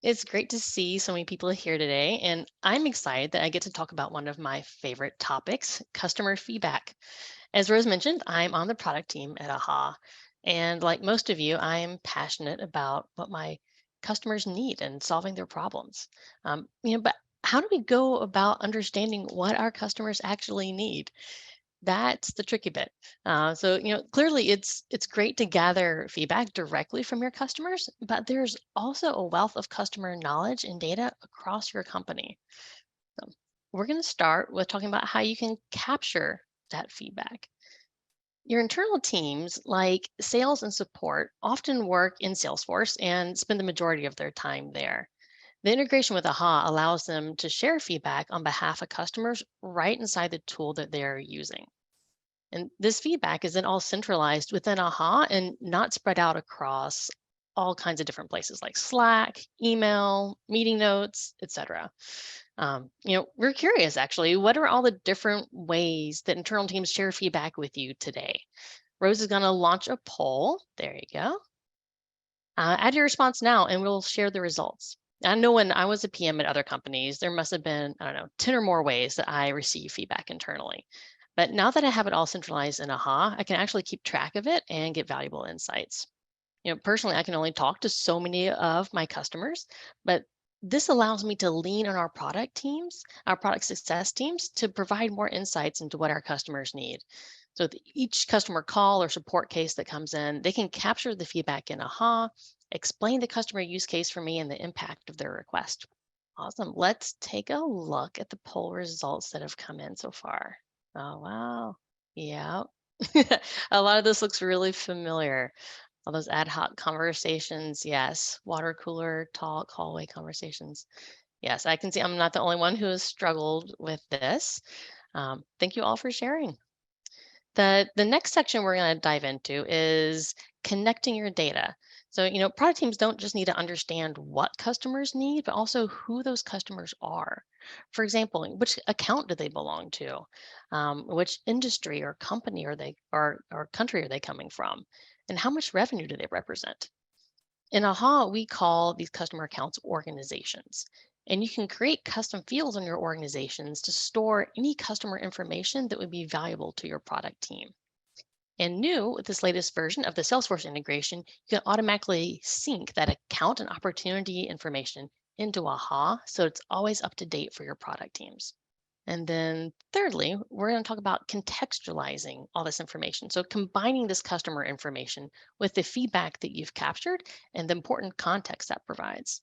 It's great to see so many people here today, and I'm excited that I get to talk about one of my favorite topics, customer feedback. As Rose mentioned, I'm on the product team at AHA, and like most of you, I am passionate about what my customers need and solving their problems. But how do we go about understanding what our customers actually need? That's the tricky bit. Clearly it's great to gather feedback directly from your customers, but there's also a wealth of customer knowledge and data across your company. So we're going to start with talking about how you can capture that feedback. Your internal teams, like sales and support, often work in Salesforce and spend the majority of their time there. The integration with AHA allows them to share feedback on behalf of customers right inside the tool that they're using. And this feedback is then all centralized within AHA and not spread out across all kinds of different places like Slack, email, meeting notes, etc. We're curious actually, what are all the different ways that internal teams share feedback with you today? Rose is going to launch a poll. There you go. Add your response now and we'll share the results. I know when I was a PM at other companies, there must have been, I don't know, 10 or more ways that I receive feedback internally. But now that I have it all centralized in AHA, I can actually keep track of it and get valuable insights. Personally, I can only talk to so many of my customers, but this allows me to lean on our product teams, our product success teams, to provide more insights into what our customers need. So each customer call or support case that comes in, they can capture the feedback in AHA, explain the customer use case for me and the impact of their request. Awesome. Let's take a look at the poll results that have come in so far. Oh, wow. Yeah. A lot of this looks really familiar. All those ad hoc conversations, yes. Water cooler talk, hallway conversations. Yes, I can see I'm not the only one who has struggled with this. Thank you all for sharing. The next section we're going to dive into is connecting your data. So, product teams don't just need to understand what customers need, but also who those customers are. For example, which account do they belong to? Which industry or company are they or country are they coming from? And how much revenue do they represent? In AHA, we call these customer accounts organizations. And you can create custom fields on your organizations to store any customer information that would be valuable to your product team. And new with this latest version of the Salesforce integration, you can automatically sync that account and opportunity information into AHA so it's always up to date for your product teams. And then thirdly, we're going to talk about contextualizing all this information. So combining this customer information with the feedback that you've captured and the important context that provides.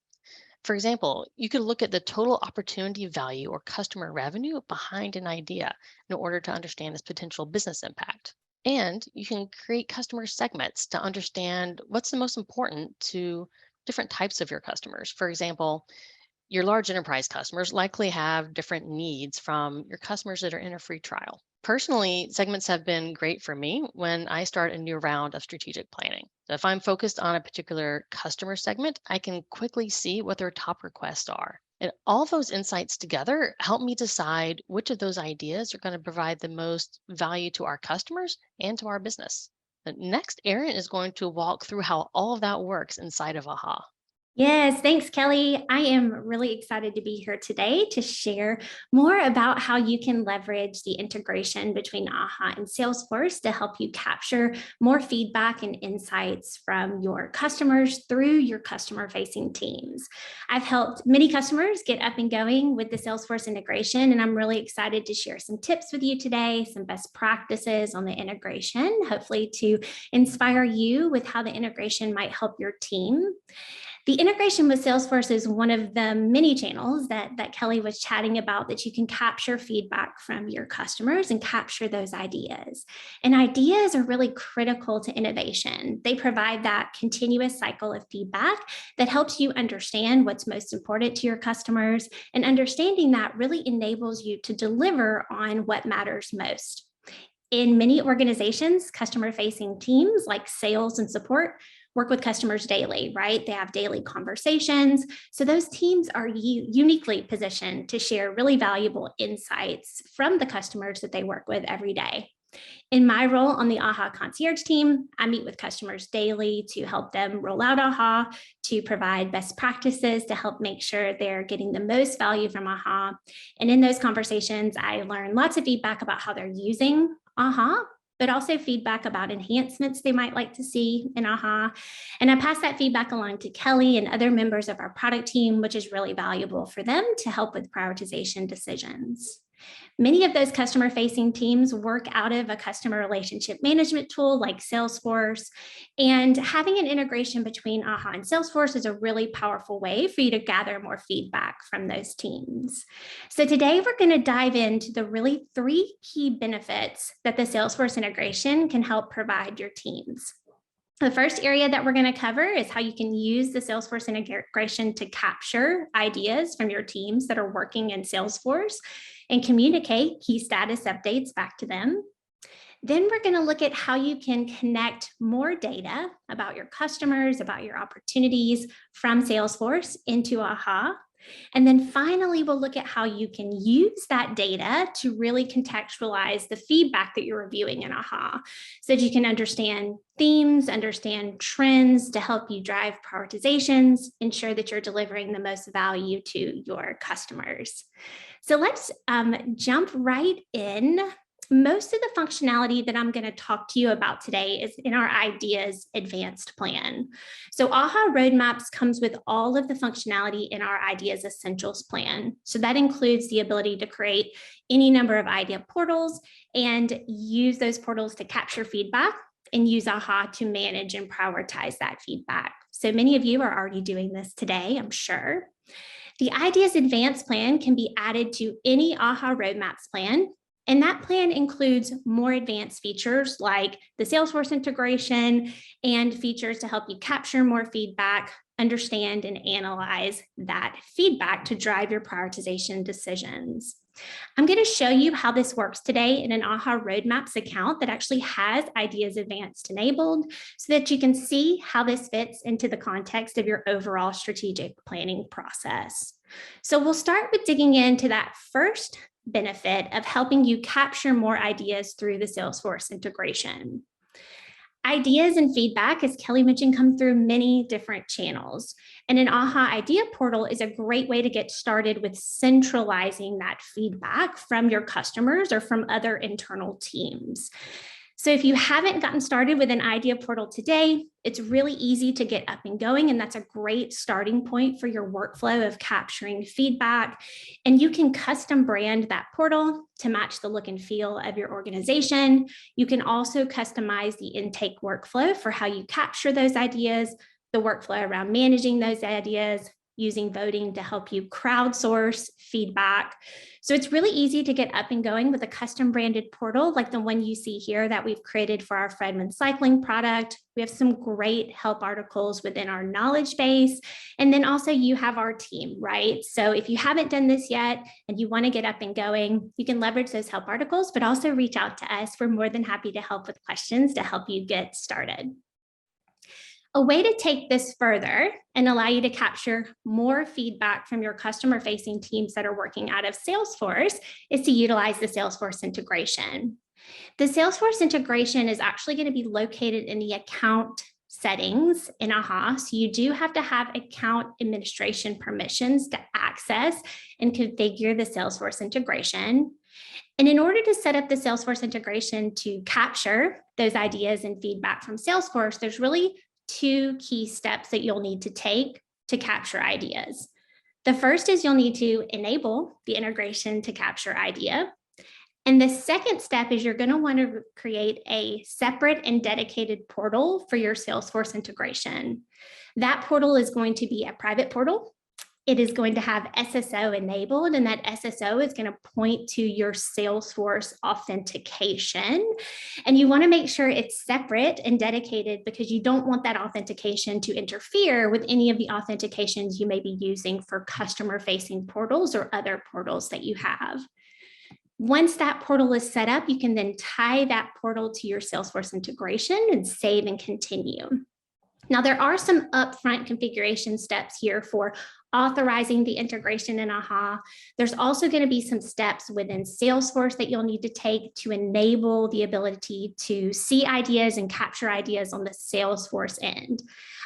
For example, you could look at the total opportunity value or customer revenue behind an idea in order to understand its potential business impact. And you can create customer segments to understand what's the most important to different types of your customers. For example, your large enterprise customers likely have different needs from your customers that are in a free trial. Personally, segments have been great for me when I start a new round of strategic planning. So if I'm focused on a particular customer segment, I can quickly see what their top requests are. And all those insights together help me decide which of those ideas are going to provide the most value to our customers and to our business. Next, Erin is going to walk through how all of that works inside of AHA. Yes, thanks, Kelly. I am really excited to be here today to share more about how you can leverage the integration between AHA and Salesforce to help you capture more feedback and insights from your customers through your customer-facing teams. I've helped many customers get up and going with the Salesforce integration, and I'm really excited to share some tips with you today, some best practices on the integration, hopefully to inspire you with how the integration might help your team. The integration with Salesforce is one of the many channels that Kelly was chatting about that you can capture feedback from your customers and capture those ideas. And ideas are really critical to innovation. They provide that continuous cycle of feedback that helps you understand what's most important to your customers, and understanding that really enables you to deliver on what matters most. In many organizations, customer-facing teams like sales and support work with customers daily, right? They have daily conversations. So those teams are uniquely positioned to share really valuable insights from the customers that they work with every day. In my role on the AHA Concierge team, I meet with customers daily to help them roll out AHA, to provide best practices to help make sure they're getting the most value from AHA. And in those conversations, I learn lots of feedback about how they're using AHA, but also feedback about enhancements they might like to see in AHA. And I pass that feedback along to Kelly and other members of our product team, which is really valuable for them to help with prioritization decisions. Many of those customer-facing teams work out of a customer relationship management tool like Salesforce, and having an integration between AHA and Salesforce is a really powerful way for you to gather more feedback from those teams. So today we're going to dive into the really 3 key benefits that the Salesforce integration can help provide your teams. The first area that we're going to cover is how you can use the Salesforce integration to capture ideas from your teams that are working in Salesforce and communicate key status updates back to them. Then we're going to look at how you can connect more data about your customers, about your opportunities from Salesforce into AHA. And then finally, we'll look at how you can use that data to really contextualize the feedback that you're reviewing in AHA so that you can understand themes, understand trends to help you drive prioritizations, ensure that you're delivering the most value to your customers. So let's jump right in. Most of the functionality that I'm going to talk to you about today is in our Ideas Advanced plan. So AHA Roadmaps comes with all of the functionality in our Ideas Essentials plan. So that includes the ability to create any number of idea portals and use those portals to capture feedback and use AHA to manage and prioritize that feedback. So many of you are already doing this today, I'm sure. The Ideas Advanced plan can be added to any AHA Roadmaps plan. And that plan includes more advanced features like the Salesforce integration and features to help you capture more feedback, understand and analyze that feedback to drive your prioritization decisions. I'm going to show you how this works today in an AHA Roadmaps account that actually has Ideas Advanced enabled so that you can see how this fits into the context of your overall strategic planning process. So we'll start with digging into that first benefit of helping you capture more ideas through the Salesforce integration. Ideas and feedback, as Kelly mentioned, come through many different channels. And an AHA Idea Portal is a great way to get started with centralizing that feedback from your customers or from other internal teams. So if you haven't gotten started with an idea portal today, it's really easy to get up and going. And that's a great starting point for your workflow of capturing feedback. And you can custom brand that portal to match the look and feel of your organization. You can also customize the intake workflow for how you capture those ideas, the workflow around managing those ideas, using voting to help you crowdsource feedback. So it's really easy to get up and going with a custom branded portal like the one you see here that we've created for our Fredman Cycling product. We have some great help articles within our knowledge base. And then also you have our team, right? So if you haven't done this yet and you want to get up and going, you can leverage those help articles, but also reach out to us. We're more than happy to help with questions to help you get started. A way to take this further and allow you to capture more feedback from your customer-facing teams that are working out of Salesforce is to utilize the Salesforce integration. The Salesforce integration is actually going to be located in the account settings in AHA. So you do have to have account administration permissions to access and configure the Salesforce integration. And in order to set up the Salesforce integration to capture those ideas and feedback from Salesforce, there's really 2 key steps that you'll need to take to capture ideas. The first is you'll need to enable the integration to capture idea. And the second step is you're going to want to create a separate and dedicated portal for your Salesforce integration. That portal is going to be a private portal. It is going to have SSO enabled, and that SSO is going to point to your Salesforce authentication. And you want to make sure it's separate and dedicated because you don't want that authentication to interfere with any of the authentications you may be using for customer-facing portals or other portals that you have. Once that portal is set up, you can then tie that portal to your Salesforce integration and save and continue. Now, there are some upfront configuration steps here for authorizing the integration in AHA. There's also going to be some steps within Salesforce that you'll need to take to enable the ability to see ideas and capture ideas on the Salesforce end.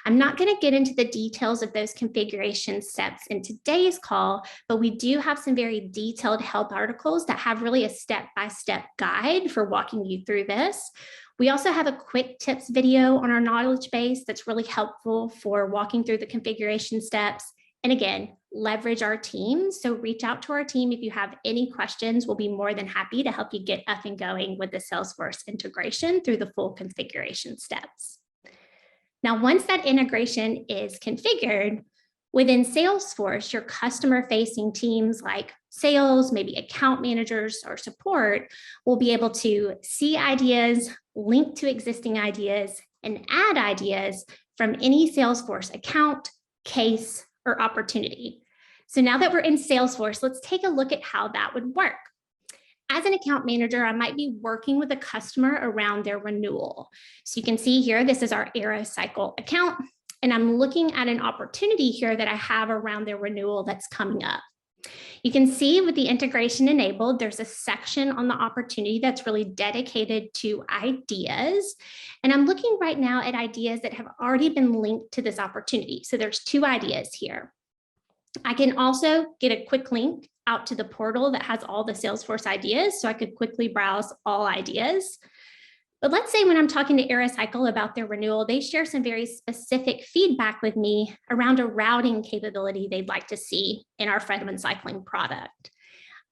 I'm not going to get into the details of those configuration steps in today's call, but we do have some very detailed help articles that have really a step-by-step guide for walking you through this. We also have a quick tips video on our knowledge base that's really helpful for walking through the configuration steps. And again, leverage our team. So reach out to our team if you have any questions. We'll be more than happy to help you get up and going with the Salesforce integration through the full configuration steps. Now, once that integration is configured, within Salesforce, your customer-facing teams like sales, maybe account managers or support will be able to see ideas, link to existing ideas, and add ideas from any Salesforce account, case, or opportunity. So now that we're in Salesforce, let's take a look at how that would work. As an account manager, I might be working with a customer around their renewal. So you can see here, this is our AeroCycle account, and I'm looking at an opportunity here that I have around their renewal that's coming up. You can see with the integration enabled, there's a section on the opportunity that's really dedicated to ideas. And I'm looking right now at ideas that have already been linked to this opportunity. So there's 2 ideas here. I can also get a quick link out to the portal that has all the Salesforce ideas, so I could quickly browse all ideas. But let's say when I'm talking to AeroCycle about their renewal, they share some very specific feedback with me around a routing capability they'd like to see in our Fredman cycling product.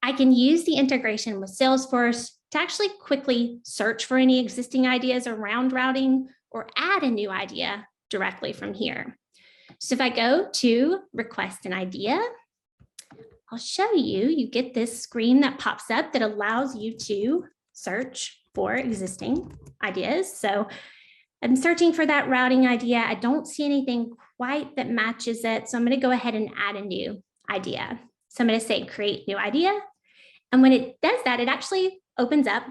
I can use the integration with Salesforce to actually quickly search for any existing ideas around routing or add a new idea directly from here. So if I go to request an idea, I'll show you, you get this screen that pops up that allows you to search for existing ideas. So I'm searching for that routing idea. I don't see anything quite that matches it. So I'm going to go ahead and add a new idea. So I'm going to say create new idea. And when it does that, it actually opens up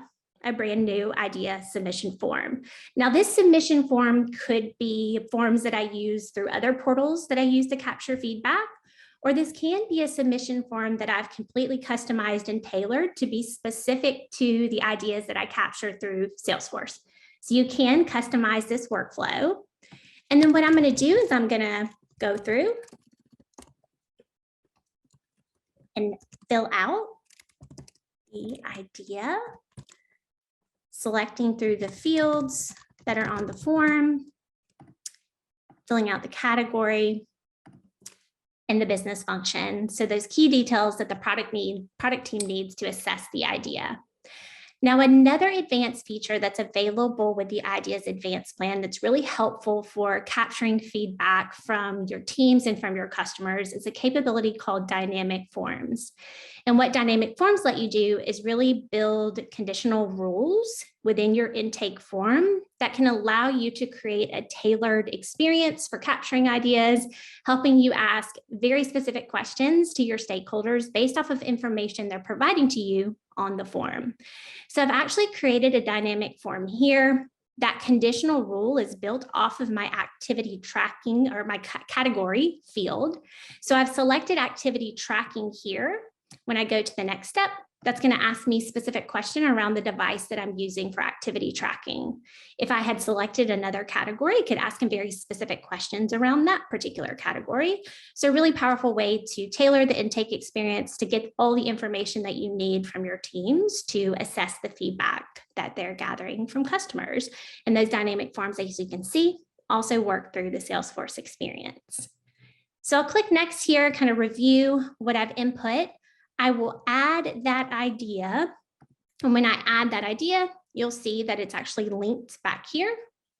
a brand new idea submission form. Now, this submission form could be forms that I use through other portals that I use to capture feedback, or this can be a submission form that I've completely customized and tailored to be specific to the ideas that I capture through Salesforce. So you can customize this workflow. And then what I'm going to do is I'm going to go through and fill out the idea, selecting through the fields that are on the form, filling out the category, and the business function. So those key details that the product team needs to assess the idea. Now, another advanced feature that's available with the Ideas Advanced Plan that's really helpful for capturing feedback from your teams and from your customers is a capability called dynamic forms. And what dynamic forms let you do is really build conditional rules within your intake form that can allow you to create a tailored experience for capturing ideas, helping you ask very specific questions to your stakeholders based off of information they're providing to you on the form. So I've actually created a dynamic form here. That conditional rule is built off of my activity tracking or my category field. So I've selected activity tracking here. When I go to the next step, that's going to ask me a specific question around the device that I'm using for activity tracking. If I had selected another category, it could ask them very specific questions around that particular category. So a really powerful way to tailor the intake experience to get all the information that you need from your teams to assess the feedback that they're gathering from customers. And those dynamic forms, as you can see, also work through the Salesforce experience. So I'll click next here, kind of review what I've input. I will add that idea. And when I add that idea, you'll see that it's actually linked back here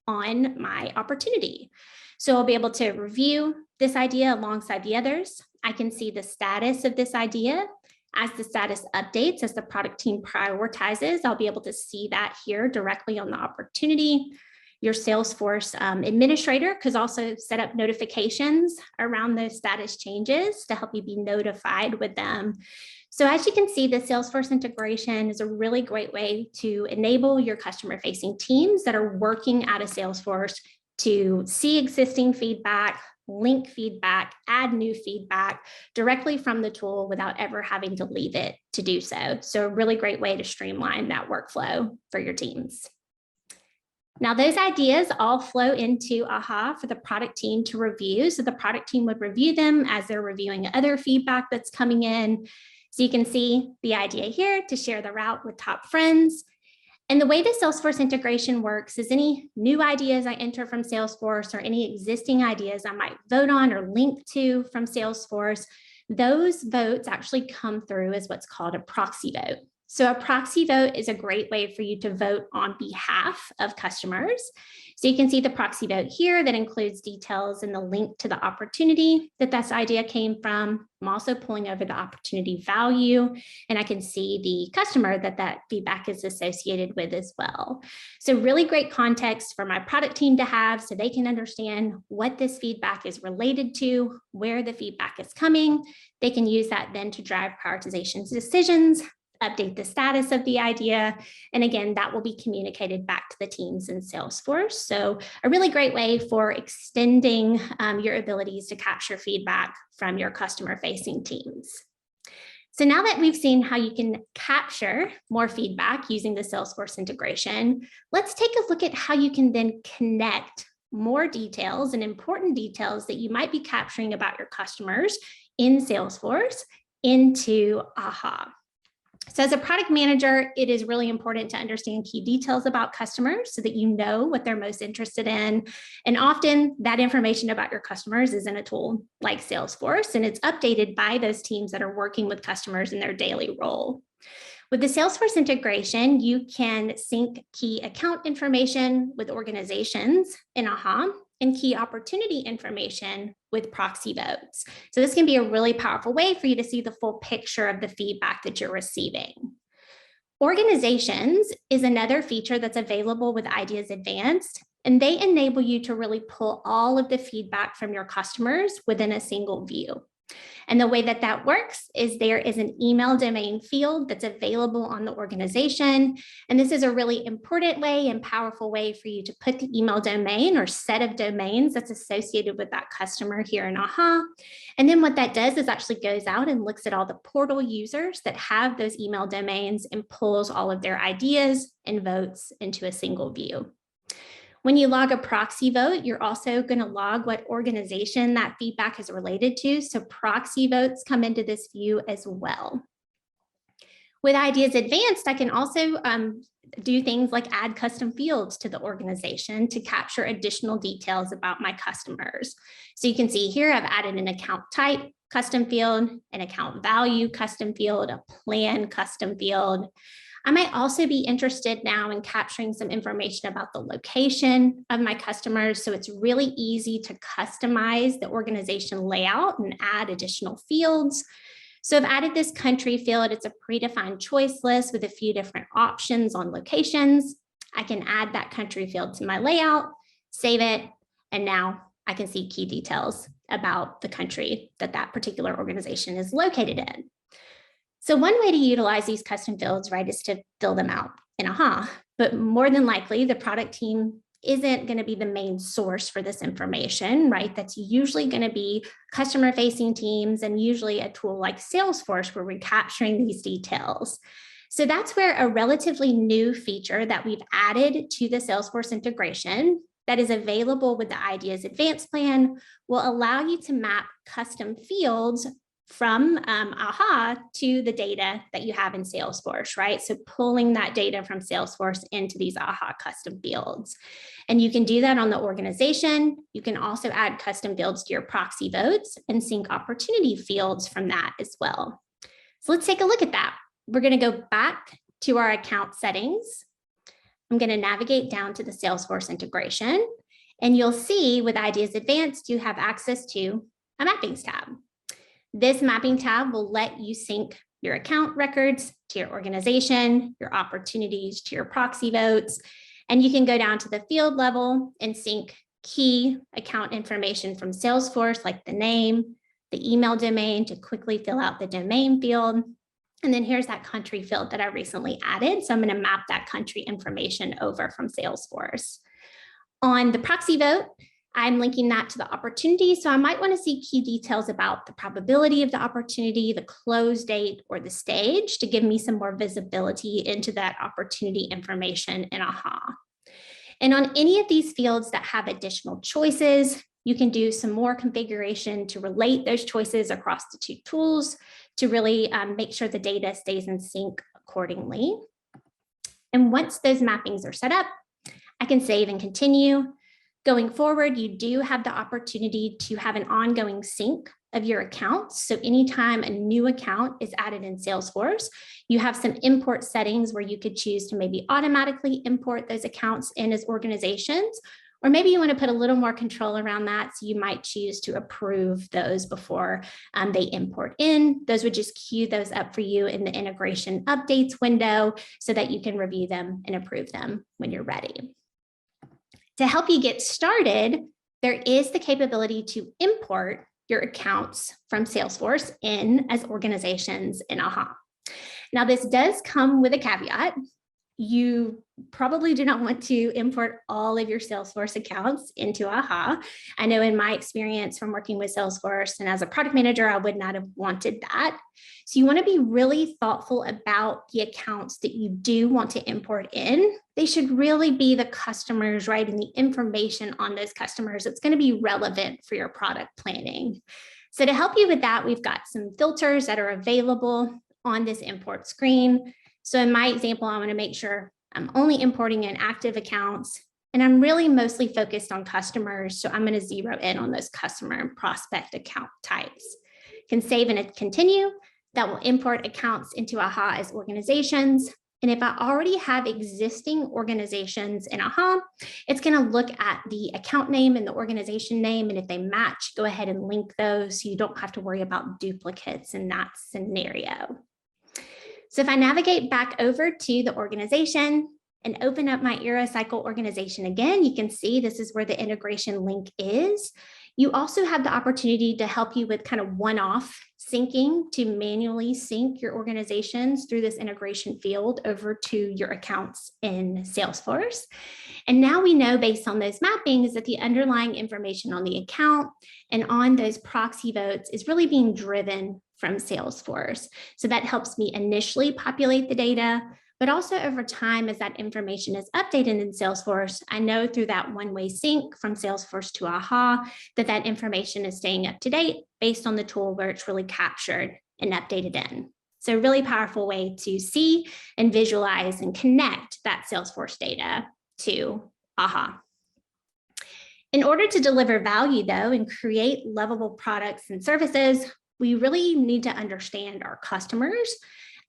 on my opportunity. So I'll be able to review this idea alongside the others. I can see the status of this idea. As the status updates, as the product team prioritizes, I'll be able to see that here directly on the opportunity. Your Salesforce administrator could also set up notifications around those status changes to help you be notified with them. So as you can see, the Salesforce integration is a really great way to enable your customer-facing teams that are working out of Salesforce to see existing feedback, link feedback, add new feedback directly from the tool without ever having to leave it to do so. So a really great way to streamline that workflow for your teams. Now, those ideas all flow into AHA for the product team to review. So the product team would review them as they're reviewing other feedback that's coming in. So you can see the idea here to share the route with top friends. And the way the Salesforce integration works is any new ideas I enter from Salesforce or any existing ideas I might vote on or link to from Salesforce, those votes actually come through as what's called a proxy vote. So a proxy vote is a great way for you to vote on behalf of customers. So you can see the proxy vote here that includes details and the link to the opportunity that this idea came from. I'm also pulling over the opportunity value, and I can see the customer that feedback is associated with as well. So really great context for my product team to have so they can understand what this feedback is related to, where the feedback is coming. They can use that then to drive prioritization decisions, update the status of the idea. And again, that will be communicated back to the teams in Salesforce. So a really great way for extending your abilities to capture feedback from your customer-facing teams. So now that we've seen how you can capture more feedback using the Salesforce integration, let's take a look at how you can then connect more details and important details that you might be capturing about your customers in Salesforce into AHA. So as a product manager, it is really important to understand key details about customers so that you know what they're most interested in. And often that information about your customers is in a tool like Salesforce, and it's updated by those teams that are working with customers in their daily role. With the Salesforce integration, you can sync key account information with organizations in AHA and key opportunity information with proxy votes. So this can be a really powerful way for you to see the full picture of the feedback that you're receiving. Organizations is another feature that's available with Ideas Advanced, and they enable you to really pull all of the feedback from your customers within a single view. And the way that works is there is an email domain field that's available on the organization. And this is a really important way and powerful way for you to put the email domain or set of domains that's associated with that customer here in AHA. And then what that does is actually goes out and looks at all the portal users that have those email domains and pulls all of their ideas and votes into a single view. When you log a proxy vote, you're also going to log what organization that feedback is related to. So proxy votes come into this view as well. With Ideas Advanced, I can also do things like add custom fields to the organization to capture additional details about my customers. So you can see here, I've added an account type custom field, an account value custom field, a plan custom field. I might also be interested now in capturing some information about the location of my customers. So it's really easy to customize the organization layout and add additional fields. So I've added this country field. It's a predefined choice list with a few different options on locations. I can add that country field to my layout, save it, and now I can see key details about the country that particular organization is located in. So one way to utilize these custom fields, right, is to fill them out in AHA, but more than likely the product team isn't going to be the main source for this information, right? That's usually going to be customer-facing teams and usually a tool like Salesforce where we're capturing these details. So that's where a relatively new feature that we've added to the Salesforce integration that is available with the Ideas Advanced plan will allow you to map custom fields from AHA to the data that you have in Salesforce, right? So pulling that data from Salesforce into these AHA custom fields. And you can do that on the organization. You can also add custom fields to your proxy votes and sync opportunity fields from that as well. So let's take a look at that. We're going to go back to our account settings. I'm going to navigate down to the Salesforce integration, and you'll see with Ideas Advanced, you have access to a mappings tab. This mapping tab will let you sync your account records to your organization, your opportunities to your proxy votes, and you can go down to the field level and sync key account information from Salesforce, like the name, the email domain to quickly fill out the domain field. And then here's that country field that I recently added. So I'm going to map that country information over from Salesforce. On the proxy vote, I'm linking that to the opportunity. So I might want to see key details about the probability of the opportunity, the close date, or the stage to give me some more visibility into that opportunity information in AHA. And on any of these fields that have additional choices, you can do some more configuration to relate those choices across the two tools to really make sure the data stays in sync accordingly. And once those mappings are set up, I can save and continue. Going forward, you do have the opportunity to have an ongoing sync of your accounts. So anytime a new account is added in Salesforce, you have some import settings where you could choose to maybe automatically import those accounts in as organizations, or maybe you want to put a little more control around that. So you might choose to approve those before they import in. Those would just queue those up for you in the integration updates window so that you can review them and approve them when you're ready. To help you get started, there is the capability to import your accounts from Salesforce in as organizations in AHA. Now, this does come with a caveat. You probably do not want to import all of your Salesforce accounts into AHA. I know in my experience from working with Salesforce and as a product manager, I would not have wanted that. So you want to be really thoughtful about the accounts that you do want to import in. They should really be the customers, right? And the information on those customers that's going to be relevant for your product planning. So to help you with that, we've got some filters that are available on this import screen. So in my example, I want to make sure I'm only importing in active accounts, and I'm really mostly focused on customers. So I'm going to zero in on those customer and prospect account types. Can save and continue. That will import accounts into AHA as organizations. And if I already have existing organizations in AHA, it's going to look at the account name and the organization name. And if they match, go ahead and link those so you don't have to worry about duplicates in that scenario. So if I navigate back over to the organization and open up my AeroCycle organization again, you can see this is where the integration link is. You also have the opportunity to help you with kind of one-off syncing to manually sync your organizations through this integration field over to your accounts in Salesforce. And now we know based on those mappings that the underlying information on the account and on those proxy votes is really being driven from Salesforce. So that helps me initially populate the data, but also over time as that information is updated in Salesforce, I know through that one-way sync from Salesforce to AHA that that information is staying up to date based on the tool where it's really captured and updated in. So a really powerful way to see and visualize and connect that Salesforce data to AHA. In order to deliver value though and create lovable products and services, we really need to understand our customers,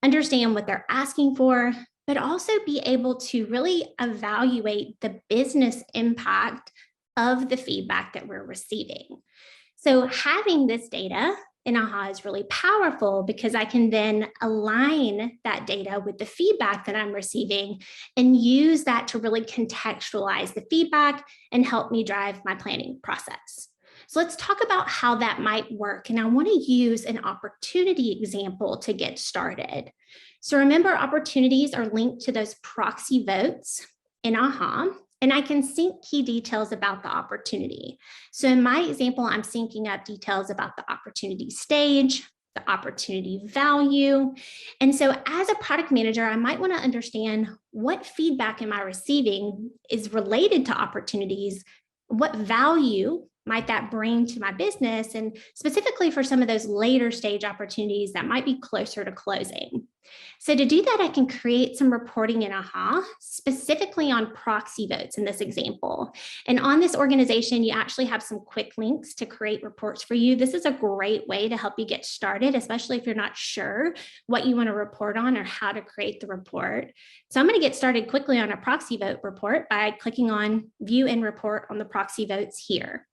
understand what they're asking for, but also be able to really evaluate the business impact of the feedback that we're receiving. So having this data in AHA is really powerful because I can then align that data with the feedback that I'm receiving and use that to really contextualize the feedback and help me drive my planning process. So let's talk about how that might work. And I want to use an opportunity example to get started. So remember, opportunities are linked to those proxy votes in AHA, and I can sync key details about the opportunity. So in my example, I'm syncing up details about the opportunity stage, the opportunity value. And so as a product manager, I might want to understand what feedback am I receiving is related to opportunities, what value might that bring to my business, and specifically for some of those later stage opportunities that might be closer to closing. So to do that, I can create some reporting in AHA, specifically on proxy votes in this example. And on this organization, you actually have some quick links to create reports for you. This is a great way to help you get started, especially if you're not sure what you want to report on or how to create the report. So I'm going to get started quickly on a proxy vote report by clicking on View and Report on the proxy votes here.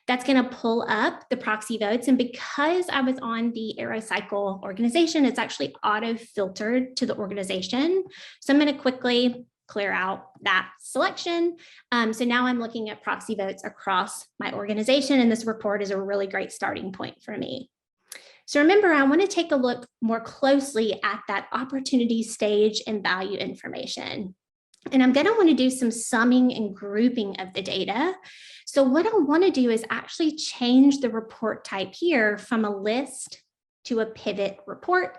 That's going to pull up the proxy votes. And because I was on the AeroCycle organization, it's actually auto-filtered to the organization. So I'm going to quickly clear out that selection. So now I'm looking at proxy votes across my organization, and this report is a really great starting point for me. So remember, I want to take a look more closely at that opportunity stage and value information. And I'm going to want to do some summing and grouping of the data. So what I want to do is actually change the report type here from a list to a pivot report.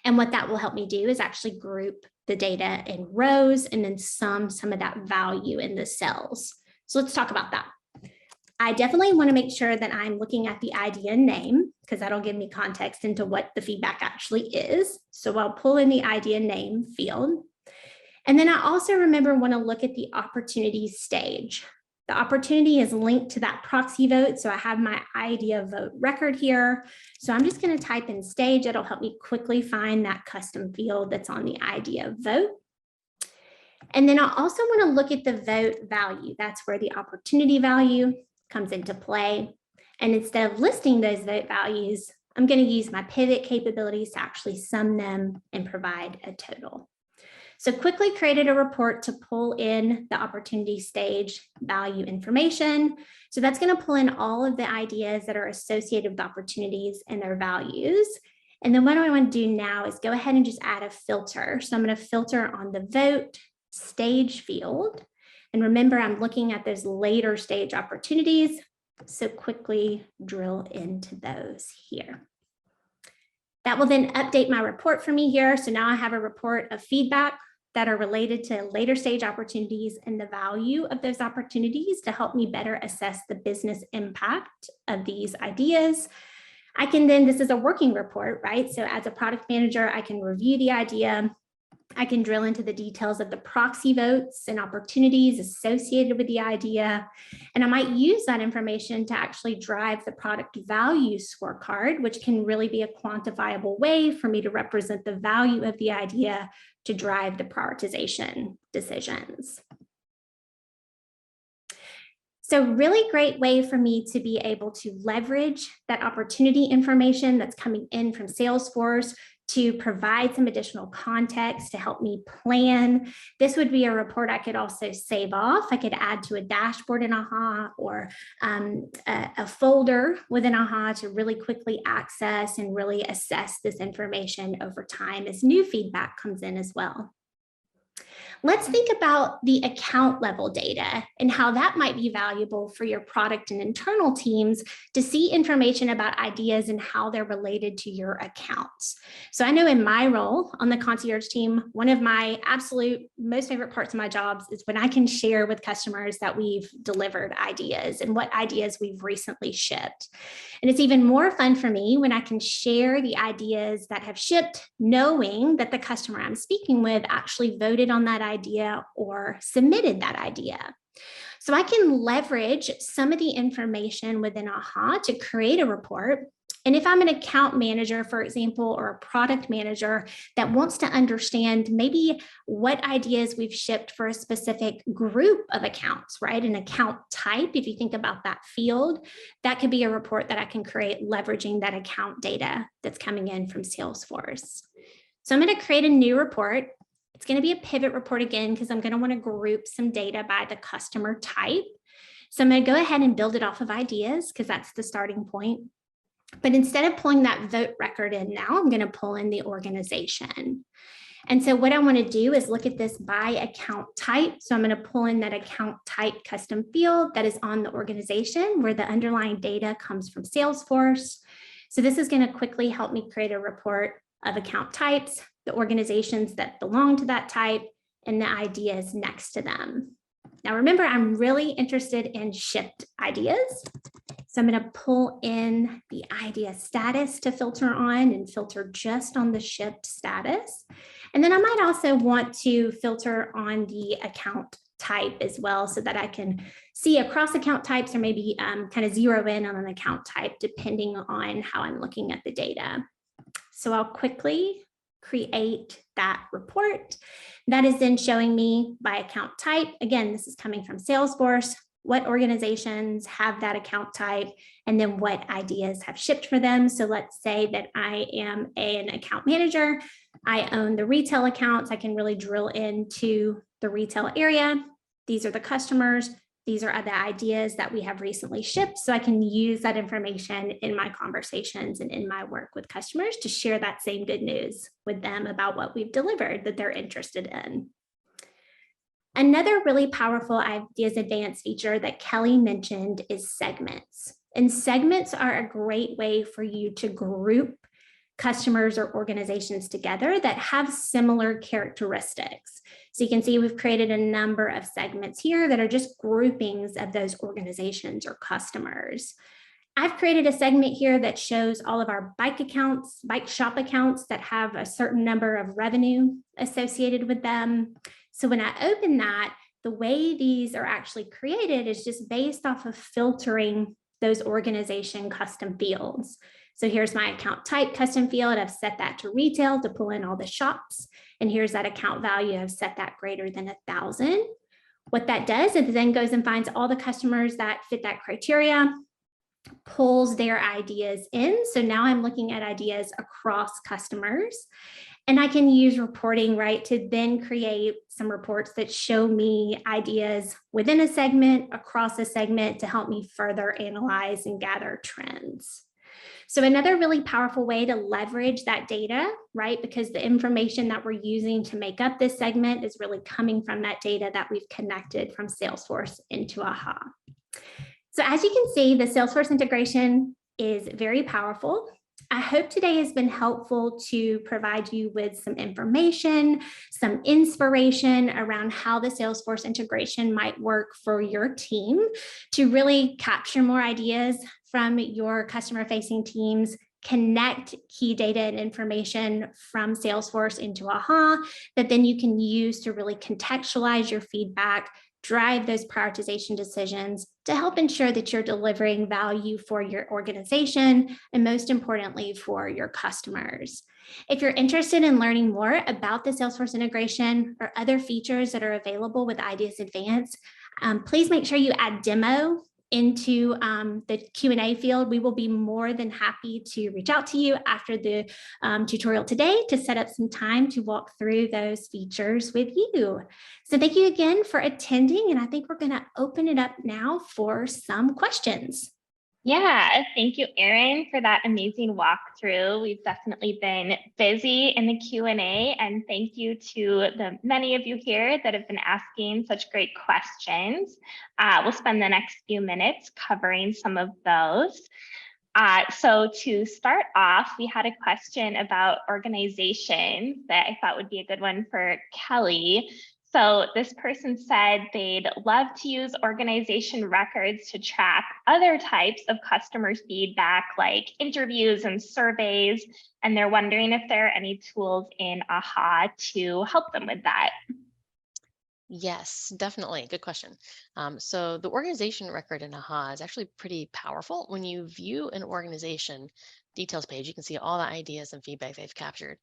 And what that will help me do is actually group the data in rows and then sum some of that value in the cells. So let's talk about that. I definitely want to make sure that I'm looking at the idea name because that'll give me context into what the feedback actually is. So I'll pull in the idea name field. And then I also want to look at the opportunity stage. The opportunity is linked to that proxy vote. So I have my idea vote record here. So I'm just going to type in stage. It'll help me quickly find that custom field that's on the idea vote. And then I also want to look at the vote value. That's where the opportunity value comes into play. And instead of listing those vote values, I'm going to use my pivot capabilities to actually sum them and provide a total. So quickly created a report to pull in the opportunity stage value information. So that's going to pull in all of the ideas that are associated with opportunities and their values. And then what I want to do now is go ahead and just add a filter. So I'm going to filter on the vote stage field. And remember, I'm looking at those later stage opportunities. So quickly drill into those here. That will then update my report for me here. So now I have a report of feedback that are related to later stage opportunities and the value of those opportunities to help me better assess the business impact of these ideas. I can then, this is a working report, right? So as a product manager, I can review the idea. I can drill into the details of the proxy votes and opportunities associated with the idea. And I might use that information to actually drive the product value scorecard, which can really be a quantifiable way for me to represent the value of the idea to drive the prioritization decisions. So really great way for me to be able to leverage that opportunity information that's coming in from Salesforce to provide some additional context to help me plan. This would be a report I could also save off. I could add to a dashboard in AHA or a folder within AHA to really quickly access and really assess this information over time as new feedback comes in as well. Let's think about the account level data and how that might be valuable for your product and internal teams to see information about ideas and how they're related to your accounts. So I know in my role on the concierge team, one of my absolute most favorite parts of my jobs is when I can share with customers that we've delivered ideas and what ideas we've recently shipped. And it's even more fun for me when I can share the ideas that have shipped, knowing that the customer I'm speaking with actually voted on that idea or submitted that idea. So I can leverage some of the information within AHA to create a report. And if I'm an account manager, for example, or a product manager that wants to understand maybe what ideas we've shipped for a specific group of accounts, right? An account type, if you think about that field, that could be a report that I can create leveraging that account data that's coming in from Salesforce. So I'm going to create a new report. It's going to be a pivot report again, because I'm going to want to group some data by the customer type. So I'm going to go ahead and build it off of ideas because that's the starting point. But instead of pulling that vote record in now, I'm going to pull in the organization. And so what I want to do is look at this by account type. So I'm going to pull in that account type custom field that is on the organization where the underlying data comes from Salesforce. So this is going to quickly help me create a report of account types, the organizations that belong to that type, and the ideas next to them. Now, remember, I'm really interested in shipped ideas. So I'm going to pull in the idea status to filter on and filter just on the shipped status. And then I might also want to filter on the account type as well so that I can see across account types or maybe kind of zero in on an account type depending on how I'm looking at the data. So I'll quickly create that report. That is then showing me by account type. Again, this is coming from Salesforce, what organizations have that account type, and then what ideas have shipped for them. So let's say that I am an account manager. I own the retail accounts. I can really drill into the retail area. These are the customers. These are the ideas that we have recently shipped. So I can use that information in my conversations and in my work with customers to share that same good news with them about what we've delivered that they're interested in. Another really powerful Ideas Advanced feature that Kelly mentioned is segments. And segments are a great way for you to group customers or organizations together that have similar characteristics. So you can see we've created a number of segments here that are just groupings of those organizations or customers. I've created a segment here that shows all of our bike accounts, bike shop accounts that have a certain number of revenue associated with them. So when I open that, the way these are actually created is just based off of filtering those organization custom fields. So here's my account type custom field. I've set that to retail to pull in all the shops. And here's that account value. I've set that greater than 1,000. What that does is it then goes and finds all the customers that fit that criteria, pulls their ideas in. So now I'm looking at ideas across customers. And I can use reporting, right, to then create some reports that show me ideas within a segment, across a segment, to help me further analyze and gather trends. So another really powerful way to leverage that data, right, because the information that we're using to make up this segment is really coming from that data that we've connected from Salesforce into AHA. So as you can see, the Salesforce integration is very powerful. I hope today has been helpful to provide you with some information, some inspiration around how the Salesforce integration might work for your team to really capture more ideas from your customer-facing teams, connect key data and information from Salesforce into AHA that then you can use to really contextualize your feedback, drive those prioritization decisions to help ensure that you're delivering value for your organization and most importantly for your customers. If you're interested in learning more about the Salesforce integration or other features that are available with Ideas Advanced, please make sure you add demo into the Q&A field. We will be more than happy to reach out to you after the tutorial today to set up some time to walk through those features with you. So thank you again for attending, and I think we're going to open it up now for some questions. Yeah, thank you, Erin, for that amazing walkthrough. We've definitely been busy in the Q&A, and thank you to the many of you here that have been asking such great questions. We'll spend the next few minutes covering some of those. So to start off, we had a question about organizations that I thought would be a good one for Kelly. So this person said they'd love to use organization records to track other types of customer feedback like interviews and surveys, and they're wondering if there are any tools in AHA to help them with that. Yes, definitely. Good question. So the organization record in AHA is actually pretty powerful. When you view an organization details page, you can see all the ideas and feedback they've captured.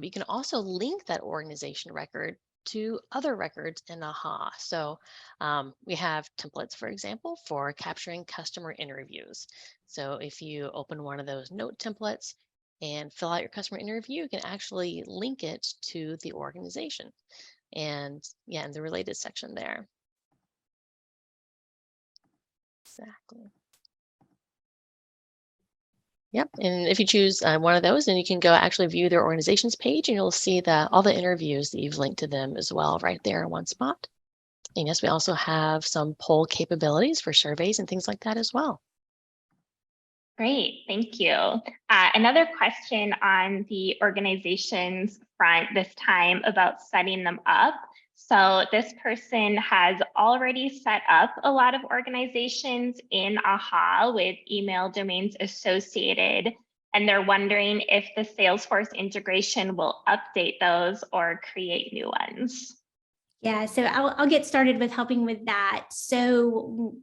You can also link that organization record to other records in AHA. So we have templates, for example, for capturing customer interviews. So if you open one of those note templates and fill out your customer interview, you can actually link it to the organization. And yeah, in the related section there. Exactly. Yep, and if you choose one of those, then you can go actually view their organization's page and you'll see all the interviews that you've linked to them as well right there in one spot. And yes, we also have some poll capabilities for surveys and things like that as well. Great, thank you. Another question on the organization's front this time about setting them up. So this person has already set up a lot of organizations in AHA with email domains associated, and they're wondering if the Salesforce integration will update those or create new ones. Yeah, so I'll get started with helping with that. So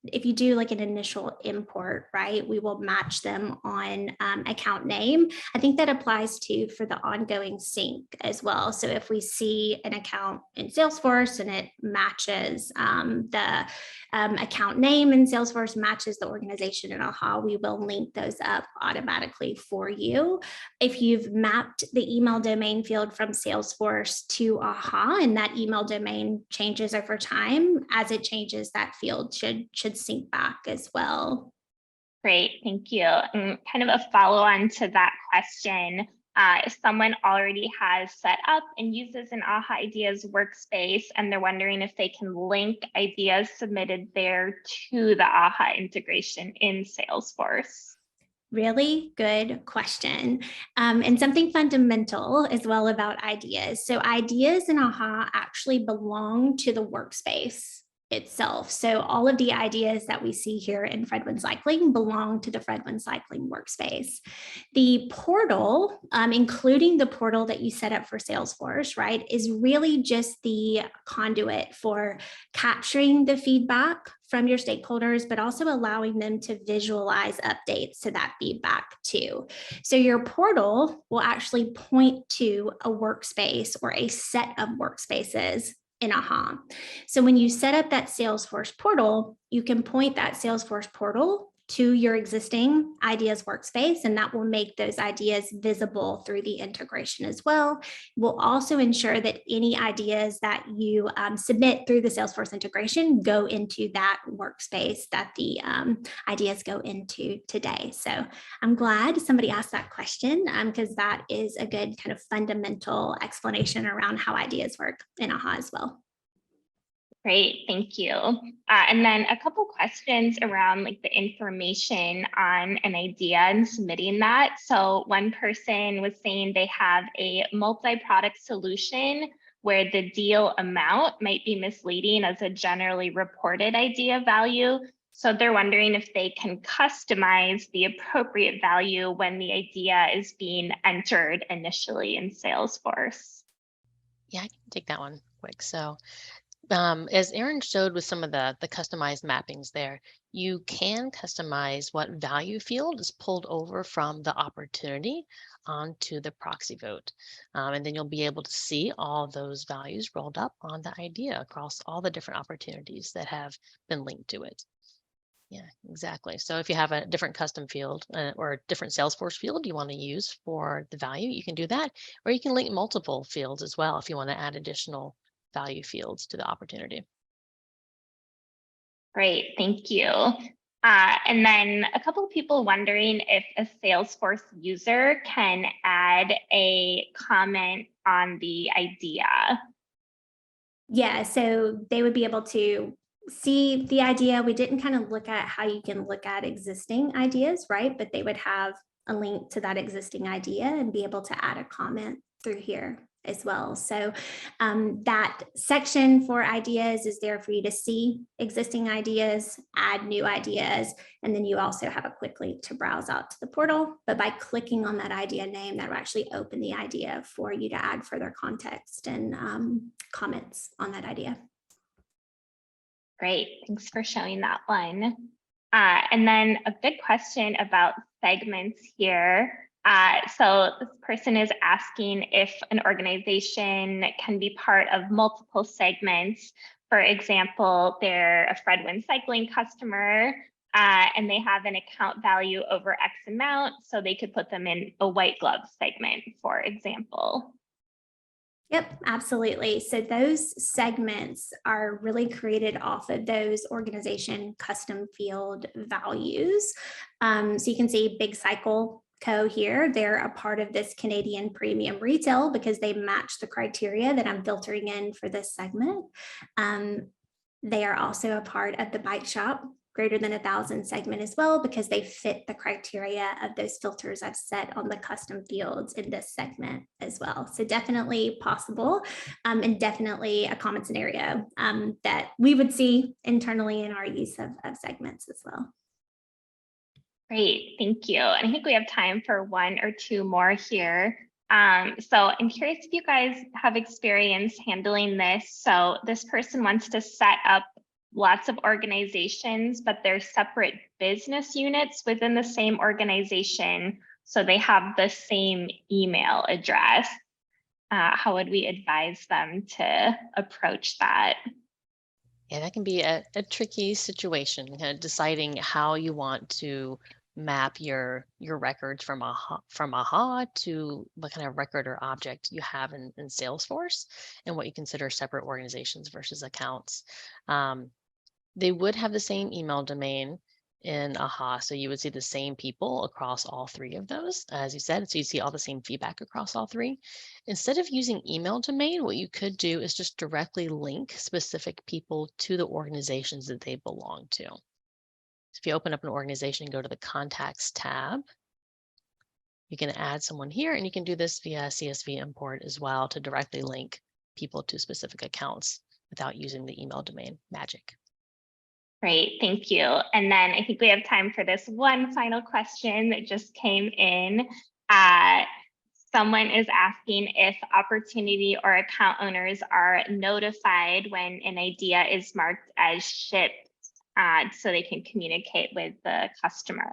if you do like an initial import, right, we will match them on account name. I think that applies for the ongoing sync as well. So if we see an account in Salesforce and it matches the account name in Salesforce matches the organization in AHA, we will link those up automatically for you. If you've mapped the email domain field from Salesforce to AHA and that email domain changes over time, as it changes, that field should sync back as well. Great, thank you. And kind of a follow-on to that question, If someone already has set up and uses an AHA Ideas workspace and they're wondering if they can link ideas submitted there to the AHA integration in Salesforce. Really good question. And something fundamental as well about ideas. So ideas in AHA actually belong to the workspace itself. So all of the ideas that we see here in Fredwin Cycling belong to the Fredwin Cycling workspace. The portal, including the portal that you set up for Salesforce, right, is really just the conduit for capturing the feedback from your stakeholders, but also allowing them to visualize updates to that feedback too. So your portal will actually point to a workspace or a set of workspaces in AHA. So when you set up that Salesforce portal, you can point that Salesforce portal to your existing ideas workspace, and that will make those ideas visible through the integration as well. We'll also ensure that any ideas that you submit through the Salesforce integration go into that workspace that the ideas go into today. So I'm glad somebody asked that question because that is a good kind of fundamental explanation around how ideas work in AHA as well. Great, thank you. And then a couple questions around like the information on an idea and submitting that. So one person was saying they have a multi-product solution where the deal amount might be misleading as a generally reported idea value. So they're wondering if they can customize the appropriate value when the idea is being entered initially in Salesforce. Yeah, I can take that one quick. So as Erin showed with some of the customized mappings there, you can customize what value field is pulled over from the opportunity onto the proxy vote. And then you'll be able to see all those values rolled up on the idea across all the different opportunities that have been linked to it. Yeah, exactly. So if you have a different custom field or a different Salesforce field you want to use for the value, you can do that. Or you can link multiple fields as well if you want to add additional value fields to the opportunity. Great, thank you. And then a couple of people wondering if a Salesforce user can add a comment on the idea. Yeah, so they would be able to see the idea. We didn't kind of look at how you can look at existing ideas, right? But they would have a link to that existing idea and be able to add a comment through here as well. So that section for ideas is there for you to see existing ideas, add new ideas, and then you also have a quick link to browse out to the portal. But by clicking on that idea name, that will actually open the idea for you to add further context and comments on that idea. Great, thanks for showing that one. And then a good question about segments here. So this person is asking if an organization can be part of multiple segments. For example, they're a Fredwin Cycling customer and they have an account value over X amount, so they could put them in a white glove segment, for example. Yep, absolutely. So those segments are really created off of those organization custom field values. So you can see Big Cycle Co here. They're a part of this Canadian premium retail because they match the criteria that I'm filtering in for this segment. They are also a part of the Bike Shop greater than 1,000 segment as well, because they fit the criteria of those filters I've set on the custom fields in this segment as well. So definitely possible and definitely a common scenario that we would see internally in our use of segments as well. Great, thank you. And I think we have time for one or two more here. So I'm curious if you guys have experience handling this. So this person wants to set up lots of organizations, but they're separate business units within the same organization. So they have the same email address. How would we advise them to approach that? Yeah, that can be a tricky situation, kind of deciding how you want to map your records from AHA to what kind of record or object you have in Salesforce and what you consider separate organizations versus accounts. They would have the same email domain. in AHA. So you would see the same people across all three of those, as you said. So you see all the same feedback across all three. Instead of using email domain, what you could do is just directly link specific people to the organizations that they belong to. So if you open up an organization and go to the contacts tab, you can add someone here, and you can do this via CSV import as well to directly link people to specific accounts without using the email domain magic. Great, thank you. And then I think we have time for this one final question that just came in. Someone is asking if opportunity or account owners are notified when an idea is marked as shipped, so they can communicate with the customer.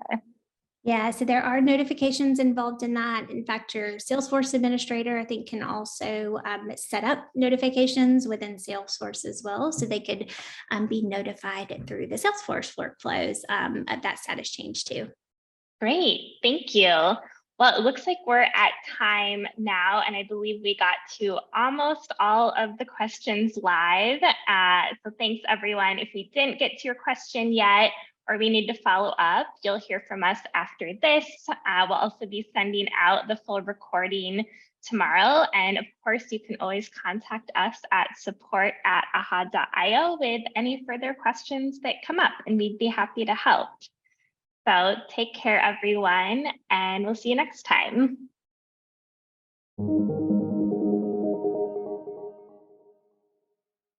Yeah, so there are notifications involved in that. In fact, your Salesforce administrator, I think, can also set up notifications within Salesforce as well. So they could be notified through the Salesforce workflows of that status change too. Great, thank you. Well, it looks like we're at time now, and I believe we got to almost all of the questions live. So thanks everyone. If we didn't get to your question yet, or we need to follow up, you'll hear from us after this. We'll also be sending out the full recording tomorrow. And of course, you can always contact us at support@aha.io with any further questions that come up, and we'd be happy to help. So take care, everyone, and we'll see you next time.